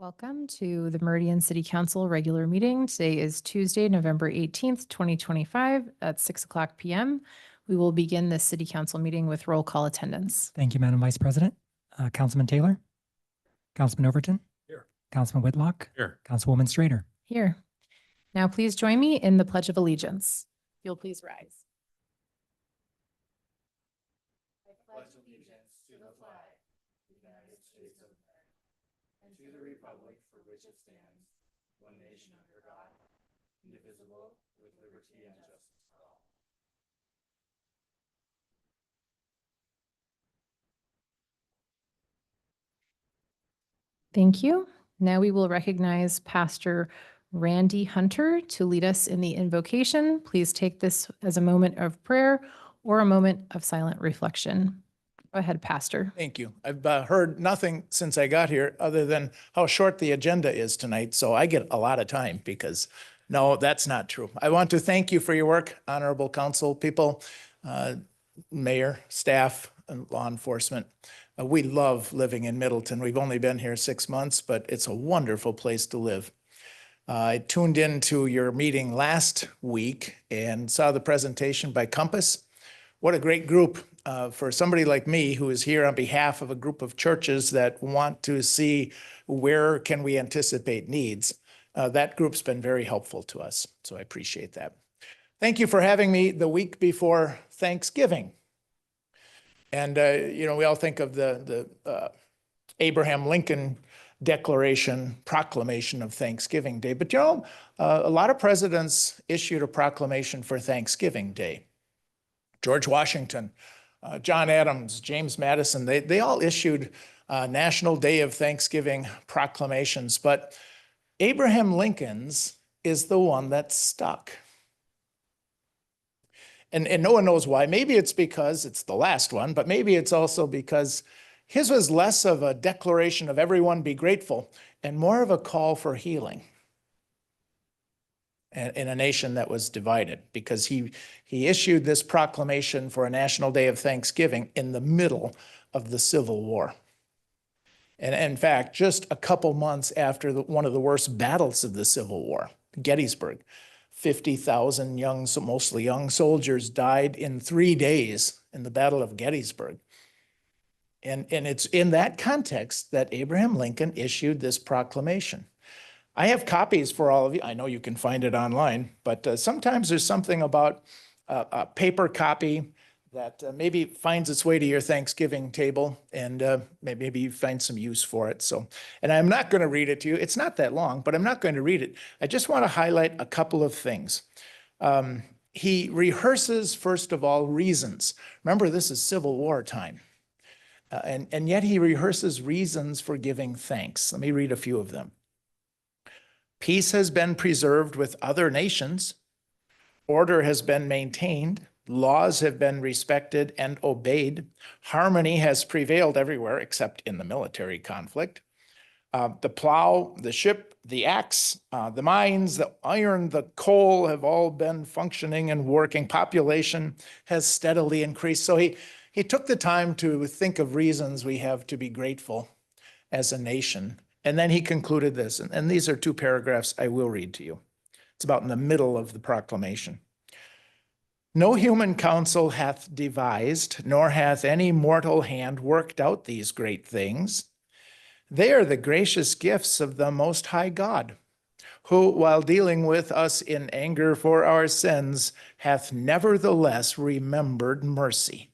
Welcome to the Meridian City Council regular meeting. Today is Tuesday, November 18th, 2025 at 6:00 p.m. We will begin the City Council meeting with roll call attendance. Thank you, Madam Vice President. Councilman Taylor? Councilman Overton? Here. Councilman Whitlock? Here. Councilwoman Strader? Here. Now please join me in the Pledge of Allegiance. If you'll please rise. I pledge allegiance to the flag of the United States of America and to the republic for which it stands, one nation under God, indivisible, with liberty and justice for all. Thank you. Now we will recognize Pastor Randy Hunter to lead us in the invocation. Please take this as a moment of prayer or a moment of silent reflection. Go ahead, Pastor. Thank you. I've heard nothing since I got here other than how short the agenda is tonight. So I get a lot of time because no, that's not true. I want to thank you for your work, honorable council people, mayor, staff, and law enforcement. We love living in Middleton. We've only been here 6 months, but it's a wonderful place to live. I tuned into your meeting last week and saw the presentation by Compass. What a great group for somebody like me who is here on behalf of a group of churches that want to see where can we anticipate needs. That group's been very helpful to us, so I appreciate that. Thank you for having me the week before Thanksgiving. And, we all think of the Abraham Lincoln Declaration, proclamation of Thanksgiving Day. But, a lot of presidents issued a proclamation for Thanksgiving Day. George Washington, John Adams, James Madison, they all issued National Day of Thanksgiving proclamations. But Abraham Lincoln's is the one that stuck. And no one knows why. Maybe it's because it's the last one, but maybe it's also because his was less of a declaration of everyone be grateful and more of a call for healing in a nation that was divided, because he issued this proclamation for a National Day of Thanksgiving in the middle of the Civil War. And in fact, just a couple months after one of the worst battles of the Civil War, Gettysburg, 50,000 mostly young soldiers died in 3 days in the Battle of Gettysburg. And it's in that context that Abraham Lincoln issued this proclamation. I have copies for all of you. I know you can find it online, but sometimes there's something about a paper copy that maybe finds its way to your Thanksgiving table, and maybe you find some use for it. So, and I'm not going to read it to you. It's not that long, but I'm not going to read it. I just want to highlight a couple of things. He rehearses, first of all, reasons. Remember, this is Civil War time. And yet he rehearses reasons for giving thanks. Let me read a few of them. Peace has been preserved with other nations. Order has been maintained. Laws have been respected and obeyed. Harmony has prevailed everywhere except in the military conflict. The plow, the ship, the axe, the mines, the iron, the coal have all been functioning and working. Population has steadily increased. So he took the time to think of reasons we have to be grateful as a nation. And then he concluded this, and these are 2 paragraphs I will read to you. It's about in the middle of the proclamation. No human counsel hath devised, nor hath any mortal hand worked out these great things. They are the gracious gifts of the Most High God, who, while dealing with us in anger for our sins, hath nevertheless remembered mercy.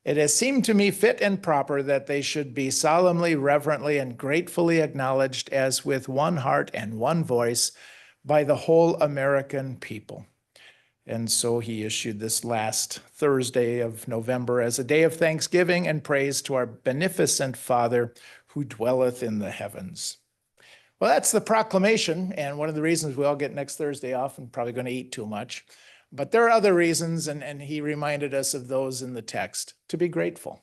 It has seemed to me fit and proper that they should be solemnly, reverently, and gratefully acknowledged as with one heart and one voice by the whole American people. And so he issued this last Thursday of November as a day of thanksgiving and praise to our beneficent Father who dwelleth in the heavens. Well, that's the proclamation, and one of the reasons we all get next Thursday off and probably going to eat too much. But there are other reasons, and he reminded us of those in the text, to be grateful.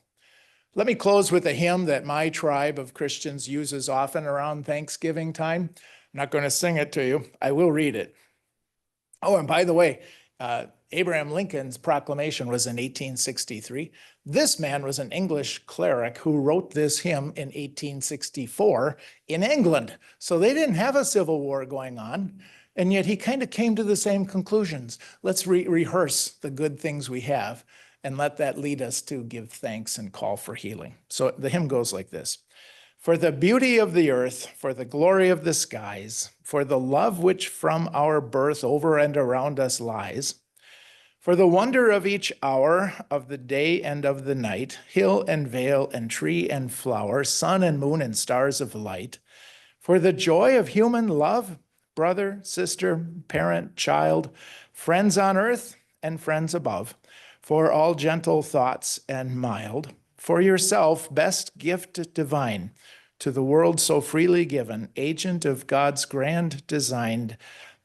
Let me close with a hymn that my tribe of Christians uses often around Thanksgiving time. I'm not going to sing it to you. I will read it. Oh, and by the way, Abraham Lincoln's proclamation was in 1863. This man was an English cleric who wrote this hymn in 1864 in England. So they didn't have a civil war going on. And yet he kind of came to the same conclusions. Let's rehearse the good things we have and let that lead us to give thanks and call for healing. So the hymn goes like this. For the beauty of the earth, for the glory of the skies, for the love which from our birth over and around us lies, for the wonder of each hour of the day and of the night, hill and vale and tree and flower, sun and moon and stars of light, for the joy of human love, brother, sister, parent, child, friends on earth and friends above, for all gentle thoughts and mild, for yourself, best gift divine, to the world so freely given, agent of God's grand design,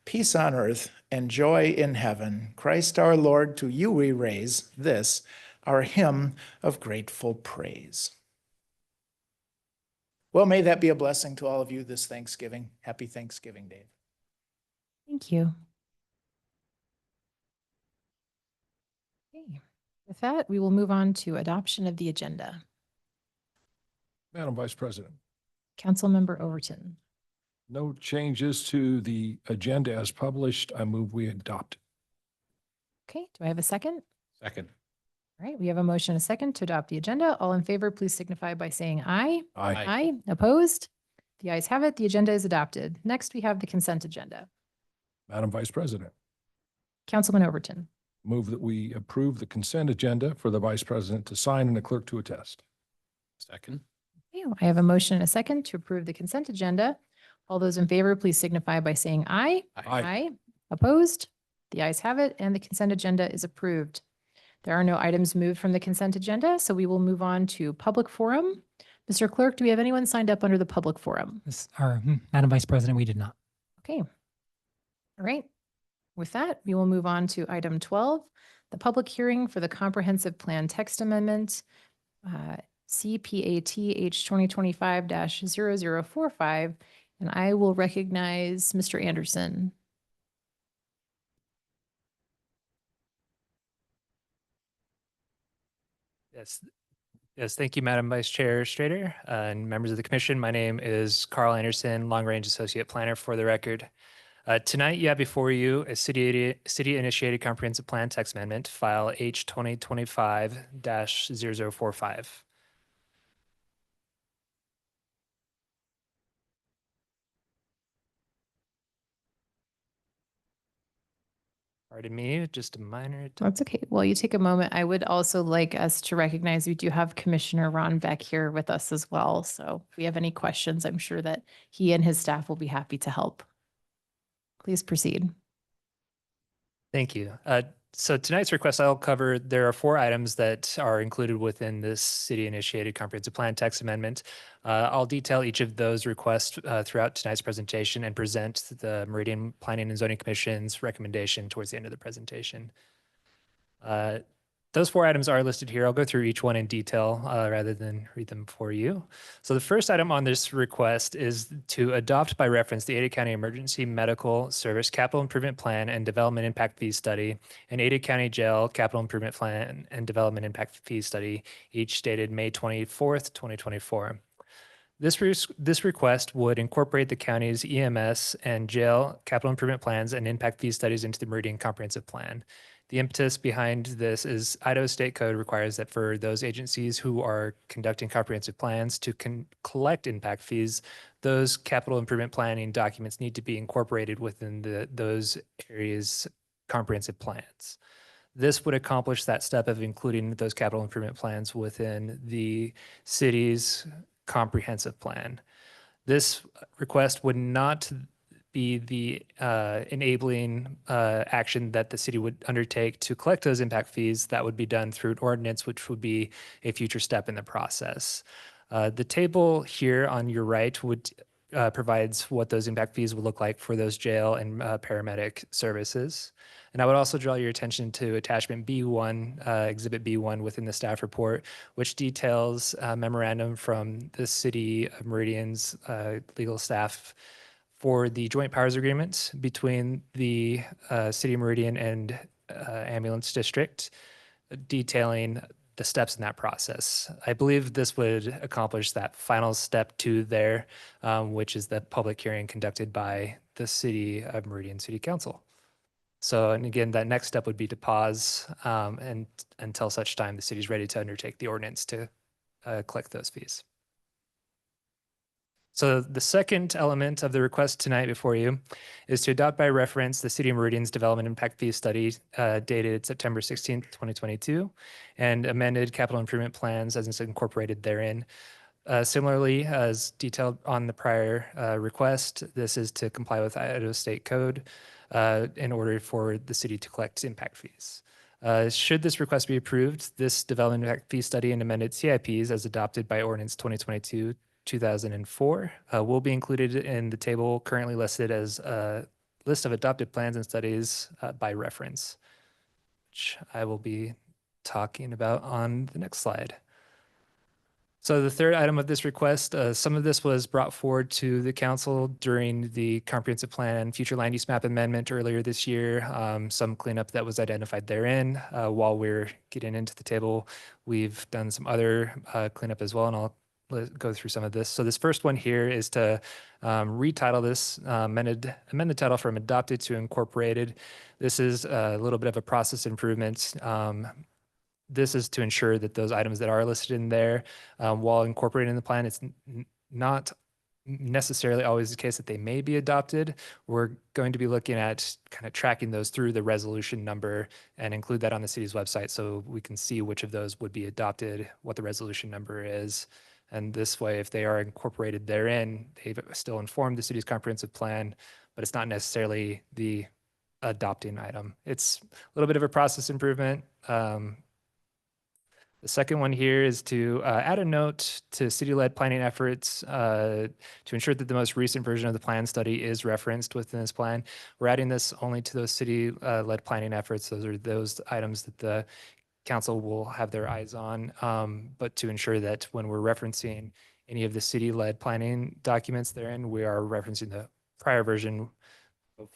peace on earth and joy in heaven. Christ our Lord, to you we raise this, our hymn of grateful praise. Well, may that be a blessing to all of you this Thanksgiving. Happy Thanksgiving, Dave. Thank you. Okay. With that, we will move on to adoption of the agenda. Madam Vice President, Councilmember Overton. no changes to the agenda as published. I move we adopt. Okay, do I have a second? Second. All right, we have a motion and a second to adopt the agenda. All in favor, please signify by saying aye. Aye. Aye. Opposed? The ayes have it. The agenda is adopted. Next, we have the consent agenda. Madam Vice President, Councilman Overton. move that we approve the consent agenda for the Vice President to sign and the clerk to attest. Second. Okay, I have a motion and a second to approve the consent agenda. All those in favor, please signify by saying aye. Aye. Opposed? The ayes have it, and the consent agenda is approved. There are no items moved from the consent agenda, so we will move on to public forum. Mr. Clerk, do we have anyone signed up under the public forum? Madam Vice President, we did not. Okay. All right. With that, we will move on to item 12, the public hearing for the comprehensive plan text amendment, CPATH 2025-0045, and I will recognize Mr. Anderson. Yes, thank you, Madam Vice Chair Strader and members of the commission. My name is Carl Anderson, Long Range Associate Planner for the record. Tonight, you have before you a city-initiated comprehensive plan text amendment, file H 2025-0045. Pardon me, just a minor. That's okay. While you take a moment, I would also like us to recognize we do have Commissioner Ron Beck here with us as well. So if we have any questions, I'm sure that he and his staff will be happy to help. Please proceed. Thank you. So tonight's request I'll cover, there are 4 items that are included within this city-initiated comprehensive plan text amendment. I'll detail each of those requests throughout tonight's presentation and present the Meridian Planning and Zoning Commission's recommendation towards the end of the presentation. Those 4 items are listed here. I'll go through each one in detail rather than read them for you. So the first item on this request is to adopt by reference the Ada County Emergency Medical Service Capital Improvement Plan and Development Impact Fee Study and Ada County Jail Capital Improvement Plan and Development Impact Fee Study, each dated May 24th, 2024. This request would incorporate the county's EMS and jail capital improvement plans and impact fee studies into the Meridian Comprehensive Plan. The impetus behind this is Idaho State Code requires that for those agencies who are conducting comprehensive plans to collect impact fees, those capital improvement planning documents need to be incorporated within those areas' comprehensive plans. This would accomplish that step of including those capital improvement plans within the city's comprehensive plan. This request would not be the enabling action that the city would undertake to collect those impact fees. That would be done through an ordinance, which would be a future step in the process. The table here on your right would provides what those impact fees would look like for those jail and paramedic services. And I would also draw your attention to attachment B1, exhibit B1 within the staff report, which details a memorandum from the city of Meridian's legal staff for the joint powers agreement between the city of Meridian and Ambulance District, detailing the steps in that process. I believe this would accomplish that final step 2 there, which is the public hearing conducted by the City of Meridian City Council. So, and again, that next step would be to pause and until such time the city is ready to undertake the ordinance to collect those fees. So the second element of the request tonight before you is to adopt by reference the City of Meridian's Development Impact Fee Study dated September 16th, 2022, and amended capital improvement plans as it's incorporated therein. Similarly, as detailed on the prior request, this is to comply with Idaho State Code in order for the city to collect impact fees. Should this request be approved, this development impact fee study and amended CIPs as adopted by Ordinance 2022-2004 will be included in the table currently listed as a list of adopted plans and studies by reference, which I will be talking about on the next slide. So the third item of this request, some of this was brought forward to the council during the comprehensive plan future land use map amendment earlier this year. Some cleanup that was identified therein. While we're getting into the table, we've done some other cleanup as well, and I'll go through some of this. So this first one here is to retitle this, amend the title from adopted to incorporated. This is a little bit of a process improvement. This is to ensure that those items that are listed in there, while incorporated in the plan, it's not necessarily always the case that they may be adopted. We're going to be looking at kind of tracking those through the resolution number and include that on the city's website so we can see which of those would be adopted, what the resolution number is. And this way, if they are incorporated therein, they've still informed the city's comprehensive plan, but it's not necessarily the adopting item. It's a little bit of a process improvement. The second one here is to add a note to city-led planning efforts to ensure that the most recent version of the plan study is referenced within this plan. We're adding this only to those city-led planning efforts. Those are those items that the council will have their eyes on, but to ensure that when we're referencing any of the city-led planning documents therein, we are referencing the prior version.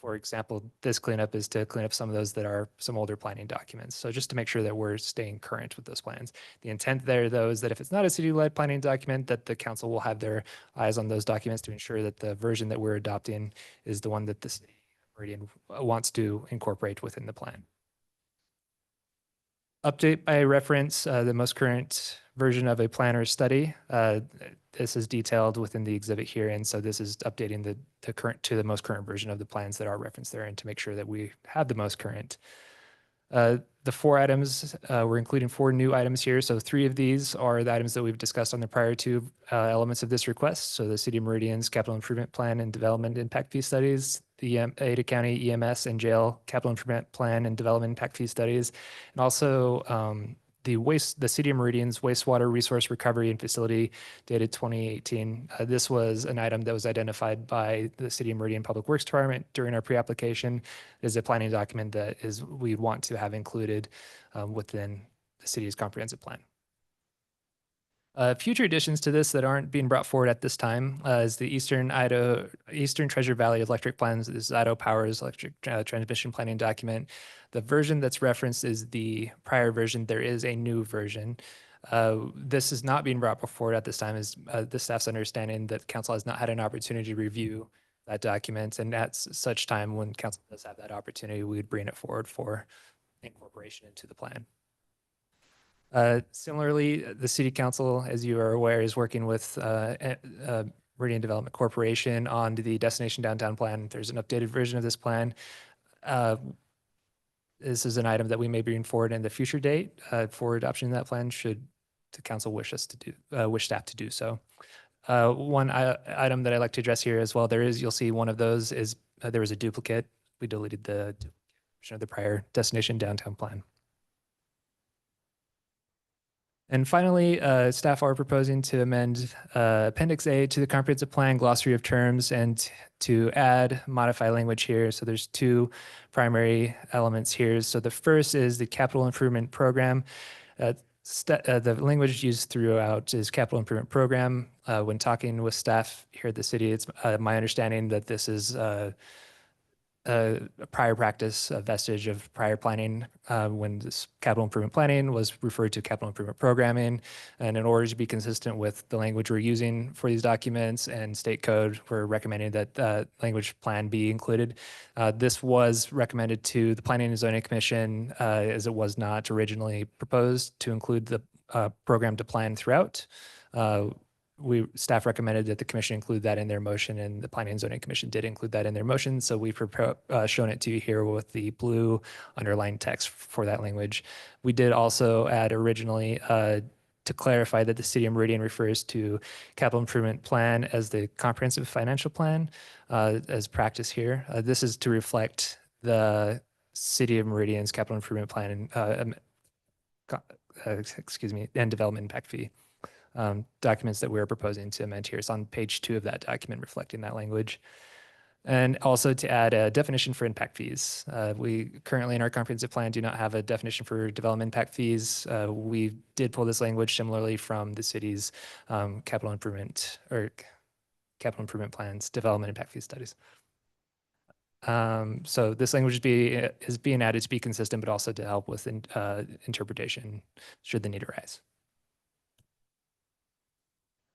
For example, this cleanup is to clean up some of those that are some older planning documents. So just to make sure that we're staying current with those plans. The intent there, though, is that if it's not a city-led planning document, that the council will have their eyes on those documents to ensure that the version that we're adopting is the one that the city of Meridian wants to incorporate within the plan. Update by reference, the most current version of a plan or study. This is detailed within the exhibit here, and so this is updating the current to the most current version of the plans that are referenced there, and to make sure that we have the most current. The 4 items, we're including 4 new items here. So 3 of these are the items that we've discussed on the prior 2 elements of this request. So the City of Meridian's capital improvement plan and development impact fee studies, the Ada County EMS and jail capital improvement plan and development impact fee studies, and also the City of Meridian's wastewater resource recovery and facility dated 2018. This was an item that was identified by the City of Meridian Public Works Department during our pre-application. It is a planning document that we want to have included within the city's comprehensive plan. Future additions to this that aren't being brought forward at this time is the Eastern Treasure Valley Electric Plans. This is Idaho Power's electric transmission planning document. The version that's referenced is the prior version. There is a new version. This is not being brought forward at this time. Is the staff's understanding that council has not had an opportunity to review that document, and at such time when council does have that opportunity, we would bring it forward for incorporation into the plan. Similarly, the City Council, as you are aware, is working with Meridian Development Corporation on the Destination Downtown Plan. There's an updated version of this plan. This is an item that we may bring forward in the future date for adoption of that plan should the council wish staff to do so. One item that I'd like to address here as well, you'll see one of those is there was a duplicate. We deleted the version of the prior Destination Downtown Plan. And finally, staff are proposing to amend Appendix A to the comprehensive plan glossary of terms and to add modify language here. So there's 2 primary elements here. So the first is the capital improvement program. The language used throughout is capital improvement program. When talking with staff here at the city, it's my understanding that this is a prior practice, a vestige of prior planning when this capital improvement planning was referred to capital improvement programming. And in order to be consistent with the language we're using for these documents and state code, we're recommending that language plan be included. This was recommended to the Planning and Zoning Commission as it was not originally proposed to include the program to plan throughout. Staff recommended that the commission include that in their motion, and the Planning and Zoning Commission did include that in their motion. So we've shown it to you here with the blue underlined text for that language. We did also add originally to clarify that the City of Meridian refers to capital improvement plan as the comprehensive financial plan as practice here. This is to reflect the City of Meridian's capital improvement plan and development impact fee. Documents that we're proposing to amend here. It's on page 2 of that document reflecting that language. And also to add a definition for impact fees. We currently in our comprehensive plan do not have a definition for development impact fees. We did pull this language similarly from the city's capital improvement plans, development impact fee studies. So this language is being added to be consistent, but also to help with interpretation should the need arise.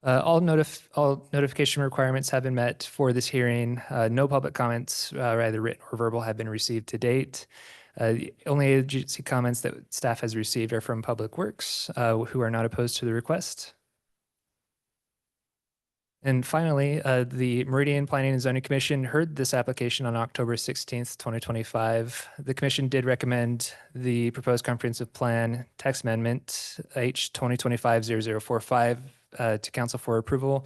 All notification requirements have been met for this hearing. No public comments, either written or verbal, have been received to date. The only agency comments that staff has received are from Public Works, who are not opposed to the request. And finally, the Meridian Planning and Zoning Commission heard this application on October 16th, 2025. The commission did recommend the proposed comprehensive plan text amendment H 2025-0045 to council for approval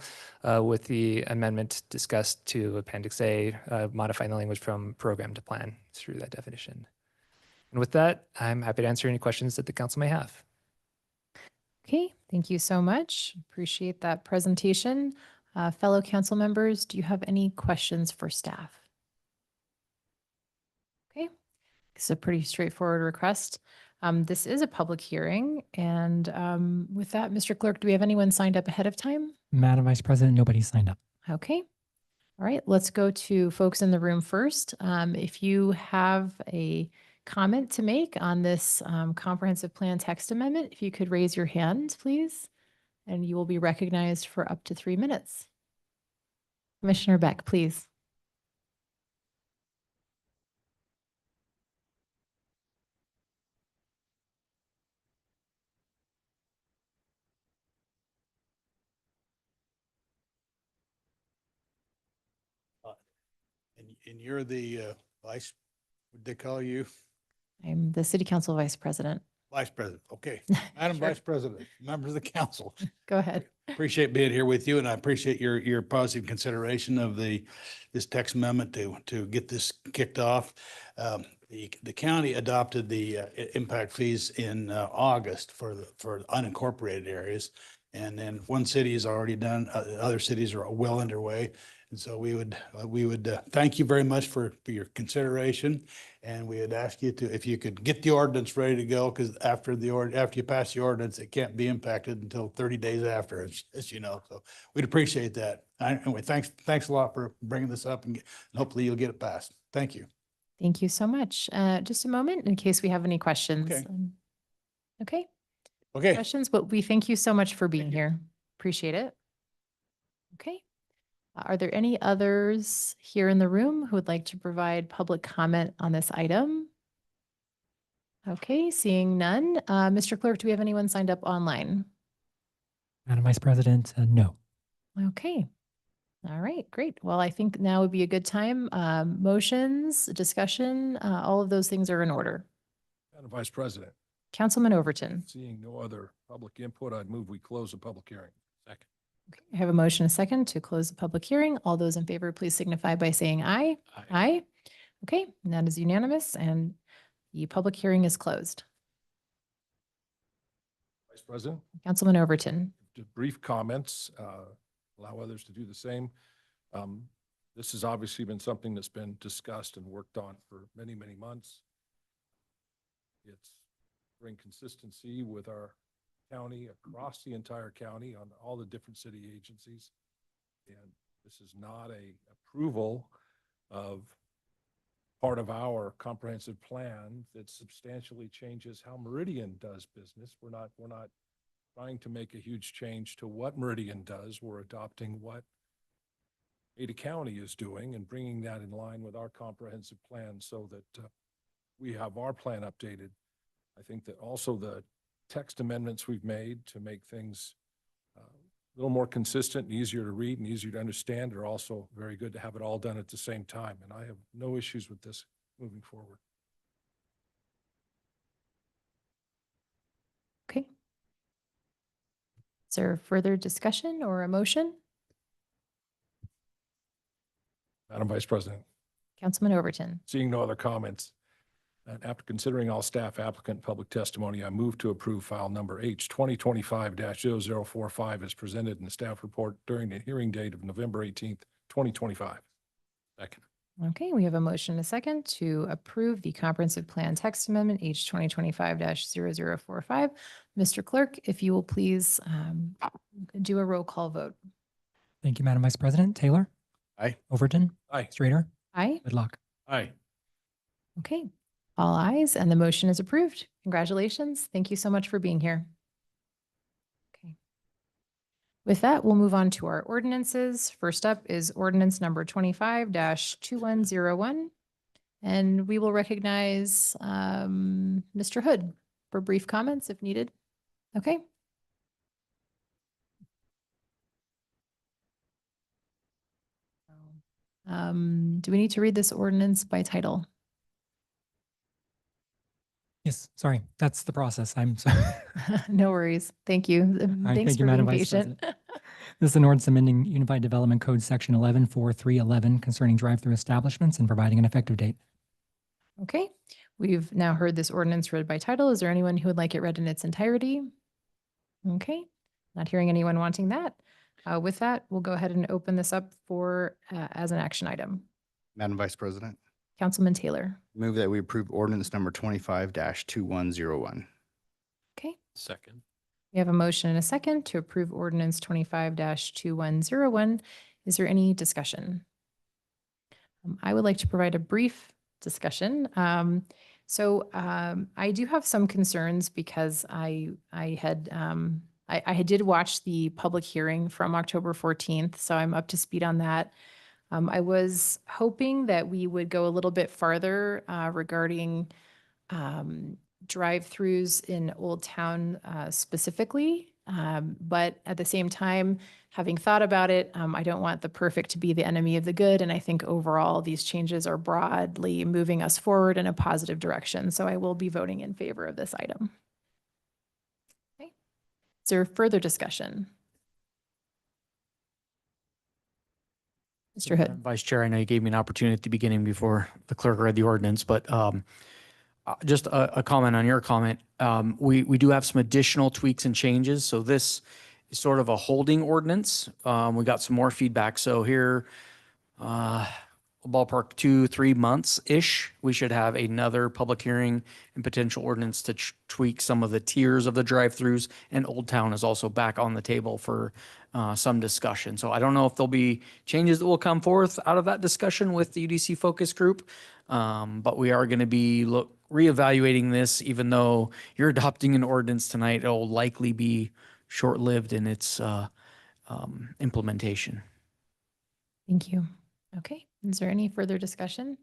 with the amendment discussed to Appendix A, modifying the language from program to plan through that definition. And with that, I'm happy to answer any questions that the council may have. Okay, thank you so much. Appreciate that presentation. Fellow council members, do you have any questions for staff? Okay, it's a pretty straightforward request. This is a public hearing, and with that, Mr. Clerk, do we have anyone signed up ahead of time? Madam Vice President, nobody signed up. Okay. All right, let's go to folks in the room first. If you have a comment to make on this comprehensive plan text amendment, if you could raise your hand, please, and you will be recognized for up to 3 minutes. Commissioner Beck, please. And you're the vice, what they call you? I'm the City Council Vice President. Vice President. Okay. Madam Sure. Vice President, members of the council, Go ahead. appreciate being here with you, and I appreciate your positive consideration of this text amendment to get this kicked off. The county adopted the impact fees in August for unincorporated areas. And then one city has already done, other cities are well underway. And so we would thank you very much for your consideration. And we would ask you to, if you could get the ordinance ready to go, because after you pass the ordinance, it can't be impacted until 30 days after, as you know. So we'd appreciate that. Anyway, thanks a lot for bringing this up, and hopefully you'll get it passed. Thank you. Thank you so much. Just a moment in case we have any questions. Okay. Okay. Okay. Questions, but we thank you so much for being Thank you. here. Appreciate it. Okay. Are there any others here in the room who would like to provide public comment on this item? Okay, seeing none. Mr. Clerk, do we have anyone signed up online? Madam Vice President, no. Okay. All right, great. Well, I think now would be a good time. Motions, discussion, all of those things are in order. Madam Vice President, Councilman Overton. seeing no other public input, I'd move we close the public hearing. Second. Okay, I have a motion, a second to close the public hearing. All those in favor, please signify by saying aye. Aye. Okay, and that is unanimous, and the public hearing is closed. Vice President, Councilman Overton. just brief comments, allow others to do the same. This has obviously been something that's been discussed and worked on for many, many months. It's bring consistency with our county, across the entire county, on all the different city agencies. And this is not a approval of part of our comprehensive plan that substantially changes how Meridian does business. We're not trying to make a huge change to what Meridian does. We're adopting what Ada County is doing and bringing that in line with our comprehensive plan so that we have our plan updated. I think that also the text amendments we've made to make things a little more consistent and easier to read and easier to understand are also very good to have it all done at the same time. And I have no issues with this moving forward. Okay. Is there further discussion or a motion? Madam Vice President, Councilman Overton. seeing no other comments, and after considering all staff applicant public testimony, I move to approve file number H 2025-0045 as presented in the staff report during the hearing date of November 18th, 2025. Second. Okay, we have a motion and a second to approve the comprehensive plan text amendment H 2025-0045. Mr. Clerk, if you will please do a roll call vote. Thank you, Madam Vice President. Taylor? Aye. Overton? Aye. Strader? Aye. Whitlock? Aye. Okay, all ayes, and the motion is approved. Congratulations. Thank you so much for being here. Okay. With that, we'll move on to our ordinances. First up is ordinance number 25-2101. And we will recognize Mr. Hood for brief comments if needed. Okay. Do we need to read this ordinance by title? Yes, sorry, that's the process. I'm sorry. No worries. Thank you. All right, Thanks thank you, for Madam being Vice patient. President. This is an ordinance amending Unified Development Code Section 114311 concerning drive-through establishments and providing an effective date. Okay, we've now heard this ordinance read by title. Is there anyone who would like it read in its entirety? Okay, not hearing anyone wanting that. With that, we'll go ahead and open this up for as an action item. Madam Vice President, Councilman Taylor. move that we approve ordinance number 25-2101. Okay, Second. we have a motion and a second to approve ordinance 25-2101. Is there any discussion? I would like to provide a brief discussion. I do have some concerns because I did watch the public hearing from October 14th, so I'm up to speed on that. I was hoping that we would go a little bit farther regarding drive-throughs in Old Town specifically. But at the same time, having thought about it, I don't want the perfect to be the enemy of the good. And I think overall, these changes are broadly moving us forward in a positive direction. So I will be voting in favor of this item. Okay. Is there further discussion? Mr. Hood. Vice Chair, I know you gave me an opportunity at the beginning before the clerk read the ordinance, but just a comment on your comment. We do have some additional tweaks and changes. So this is sort of a holding ordinance. We got some more feedback. So here, ballpark 2-3 months-ish, we should have another public hearing and potential ordinance to tweak some of the tiers of the drive-throughs. And Old Town is also back on the table for some discussion. So I don't know if there'll be changes that will come forth out of that discussion with the UDC focus group. But we are going to be reevaluating this, even though you're adopting an ordinance tonight, it'll likely be short-lived in its implementation. Thank you. Okay. Is there any further discussion?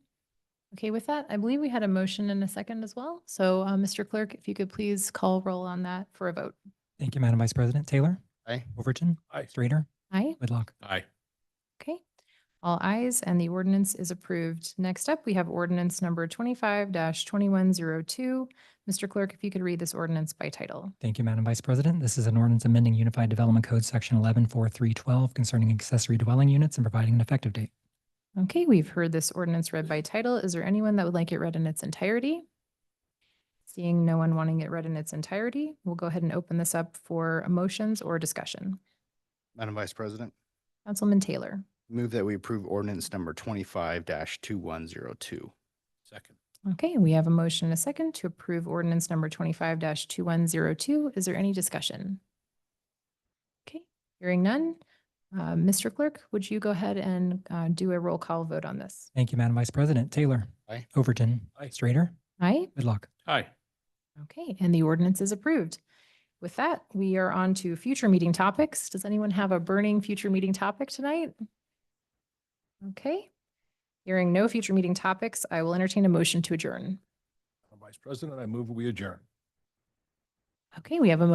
Okay, with that, I believe we had a motion and a second as well. So Mr. Clerk, if you could please call roll on that for a vote. Thank you, Madam Vice President. Taylor? Aye. Overton? Aye. Strader? Aye. Whitlock? Aye. Okay. All ayes, and the ordinance is approved. Next up, we have ordinance number 25-2102. Mr. Clerk, if you could read this ordinance by title. Thank you, Madam Vice President. This is an ordinance amending Unified Development Code Section 114312 concerning accessory dwelling units and providing an effective date. Okay, we've heard this ordinance read by title. Is there anyone that would like it read in its entirety? Seeing no one wanting it read in its entirety, we'll go ahead and open this up for motions or discussion. Madam Vice President, Councilman Taylor. move that we approve ordinance number 25-2102. Second. Okay, we have a motion and a second to approve ordinance number 25-2102. Is there any discussion? Okay, hearing none. Mr. Clerk, would you go ahead and do a roll call vote on this? Thank you, Madam Vice President. Taylor? Aye. Overton. Aye. Strater. Aye. Whitlock. Aye. Okay, and the ordinance is approved. With that, we are on to future meeting topics. Does anyone have a burning future meeting topic tonight? Okay. Hearing no future meeting topics, I will entertain a motion to adjourn. Vice President, I move we adjourn. Okay, we have a motion